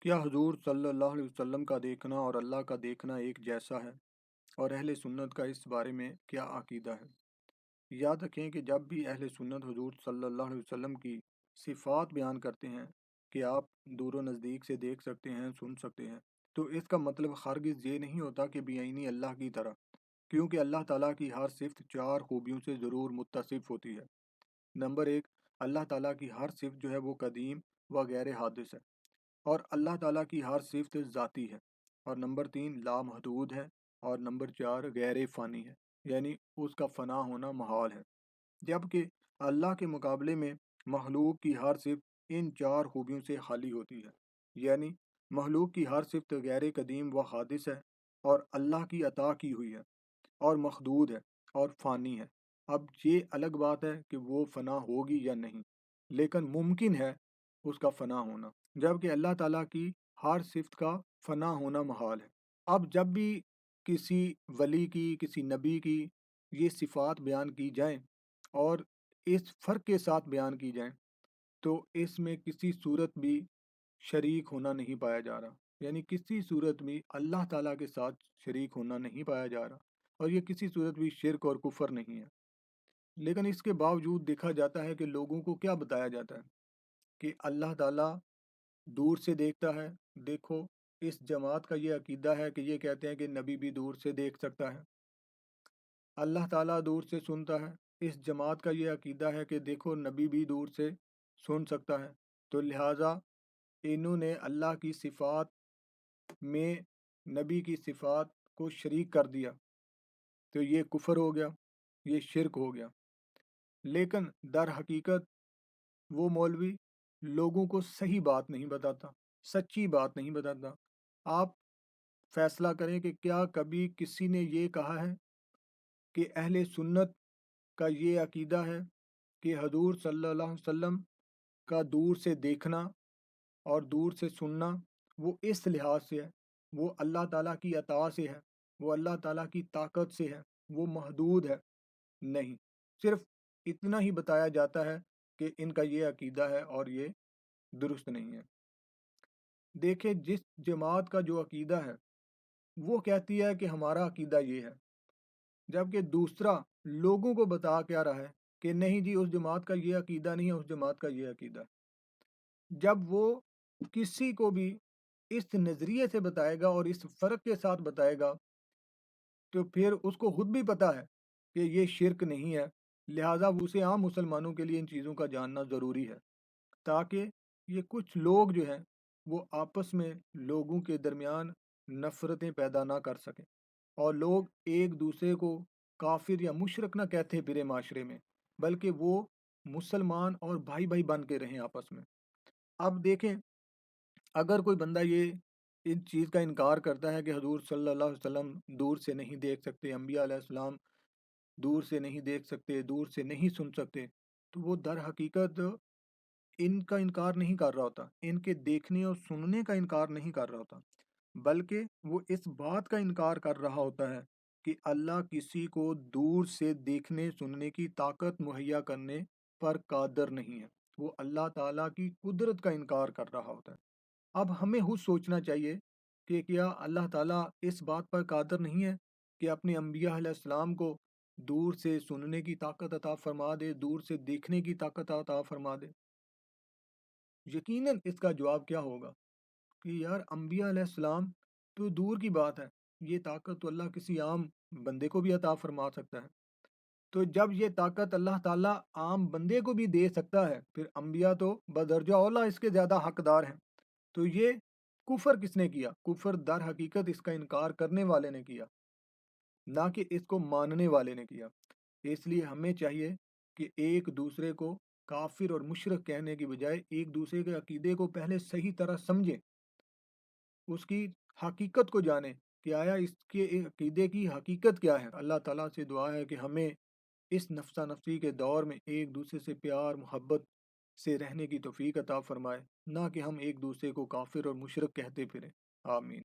کیا حضور صلی اللہ علیہ وسلم کا دیکھنا اور اللہ کا دیکھنا ایک جیسا ہے؟ اور اہل سنت کا اس بارے میں کیا عقیدہ ہے؟ یاد رکھیں کہ جب بھی اہل سنت حضور صلی اللہ علیہ وسلم کی صفات بیان کرتے ہیں کہ آپ دور و نزدیک سے دیکھ سکتے ہیں، سن سکتے ہیں، تو اس کا مطلب ہرگز یہ نہیں ہوتا کہ بعینی اللہ کی طرح، کیونکہ اللہ تعالیٰ کی ہر صفت چار خوبیوں سے ضرور متصف ہوتی ہے۔ نمبر ایک، اللہ تعالیٰ کی ہر صفت جو ہے وہ قدیم و غیر حادث ہے، اور اللہ تعالیٰ کی ہر صفت ذاتی ہے، اور نمبر تین لامحدود ہے، اور نمبر چار غیر فانی ہے، یعنی اس کا فنا ہونا محال ہے۔ جبکہ اللہ کے مقابلے میں مخلوق کی ہر صفت ان چار خوبیوں سے خالی ہوتی ہے، یعنی مخلوق کی ہر صفت غیر قدیم و حادث ہے، اور اللہ کی عطا کی ہوئی ہے، اور محدود ہے، اور فانی ہے۔ اب یہ الگ بات ہے کہ وہ فنا ہوگی یا نہیں، لیکن ممکن ہے اس کا فنا ہونا، جبکہ اللہ تعالیٰ کی ہر صفت کا فنا ہونا محال ہے۔ اب جب بھی کسی ولی کی، کسی نبی کی یہ صفات بیان کی جائیں اور اس فرق کے ساتھ بیان کی جائیں، تو اس میں کسی صورت بھی شریک ہونا نہیں پایا جا رہا، یعنی کسی صورت بھی اللہ تعالیٰ کے ساتھ شریک ہونا نہیں پایا جا رہا، اور یہ کسی صورت بھی شرک اور کفر نہیں ہے۔ لیکن اس کے باوجود دیکھا جاتا ہے کہ لوگوں کو کیا بتایا جاتا ہے کہ اللہ تعالیٰ دور سے دیکھتا ہے۔ دیکھو، اس جماعت کا یہ عقیدہ ہے کہ یہ کہتے ہیں کہ نبی بھی دور سے دیکھ سکتا ہے۔ اللہ تعالیٰ دور سے سنتا ہے، اس جماعت کا یہ عقیدہ ہے کہ دیکھو نبی بھی دور سے سن سکتا ہے۔ تو لہٰذا انہوں نے اللہ کی صفات میں نبی کی صفات کو شریک کر دیا، تو یہ کفر ہو گیا، یہ شرک ہو گیا۔ لیکن در حقیقت وہ مولوی لوگوں کو صحیح بات نہیں بتاتا، سچی بات نہیں بتاتا۔ آپ فیصلہ کریں کہ کیا کبھی کسی نے یہ کہا ہے کہ اہل سنت کا یہ عقیدہ ہے کہ حضور صلی اللہ علیہ وسلم کا دور سے دیکھنا اور دور سے سننا وہ اس لحاظ سے ہے، وہ اللہ تعالیٰ کی عطا سے ہے، وہ اللہ تعالیٰ کی طاقت سے ہے، وہ محدود ہے؟ نہیں، صرف اتنا ہی بتایا جاتا ہے کہ ان کا یہ عقیدہ ہے اور یہ درست نہیں ہے۔ دیکھیں، جس جماعت کا جو عقیدہ ہے وہ کہتی ہے کہ ہمارا عقیدہ یہ ہے، جبکہ دوسرا لوگوں کو بتا کیا رہا ہے کہ نہیں جی، اس جماعت کا یہ عقیدہ نہیں ہے، اس جماعت کا یہ عقیدہ ہے۔ جب وہ کسی کو بھی اس نظریے سے بتائے گا اور اس فرق کے ساتھ بتائے گا، تو پھر اس کو خود بھی پتا ہے کہ یہ شرک نہیں ہے، لہٰذا اسے عام مسلمانوں کے لیے ان چیزوں کا جاننا ضروری ہے، تاکہ یہ کچھ لوگ جو ہیں وہ آپس میں لوگوں کے درمیان نفرتیں پیدا نہ کر سکیں، اور لوگ ایک دوسرے کو کافر یا مشرک نہ کہتے پھرے معاشرے میں، بلکہ وہ مسلمان اور بھائی بھائی بن کے رہیں آپس میں۔ اب دیکھیں، اگر کوئی بندہ یہ اس چیز کا انکار کرتا ہے کہ حضور صلی اللہ علیہ وسلم دور سے نہیں دیکھ سکتے، انبیاء علیہ السلام دور سے نہیں دیکھ سکتے، دور سے نہیں سن سکتے، تو وہ در حقیقت ان کا انکار نہیں کر رہا ہوتا، ان کے دیکھنے اور سننے کا انکار نہیں کر رہا ہوتا، بلکہ وہ اس بات کا انکار کر رہا ہوتا ہے کہ اللہ کسی کو دور سے دیکھنے سننے کی طاقت مہیا کرنے پر قادر نہیں ہے، وہ اللہ تعالیٰ کی قدرت کا انکار کر رہا ہوتا ہے۔ اب ہمیں خود سوچنا چاہیے کہ کیا اللہ تعالیٰ اس بات پر قادر نہیں ہے کہ اپنے انبیاء علیہ السلام کو دور سے سننے کی طاقت عطا فرما دے، دور سے دیکھنے کی طاقت عطا فرما دے؟ یقیناً اس کا جواب کیا ہوگا کہ یار، انبیاء علیہ السلام تو دور کی بات ہے، یہ طاقت تو اللہ کسی عام بندے کو بھی عطا فرما سکتا ہے۔ تو جب یہ طاقت اللہ تعالیٰ عام بندے کو بھی دے سکتا ہے، پھر انبیاء تو بدرجہ اولیٰ اس کے زیادہ حقدار ہیں۔ تو یہ کفر کس نے کیا؟ کفر در حقیقت اس کا انکار کرنے والے نے کیا، نہ کہ اس کو ماننے والے نے کیا۔ اس لیے ہمیں چاہیے کہ ایک دوسرے کو کافر اور مشرک کہنے کی بجائے ایک دوسرے کے عقیدے کو پہلے صحیح طرح سمجھیں، اس کی حقیقت کو جانیں کہ آیا اس کے عقیدے کی حقیقت کیا ہے۔ اللہ تعالیٰ سے دعا ہے کہ ہمیں اس نفسا نفسی کے دور میں ایک دوسرے سے پیار محبت سے رہنے کی توفیق عطا فرمائے، نہ کہ ہم ایک دوسرے کو کافر اور مشرک کہتے پھریں۔ آمین۔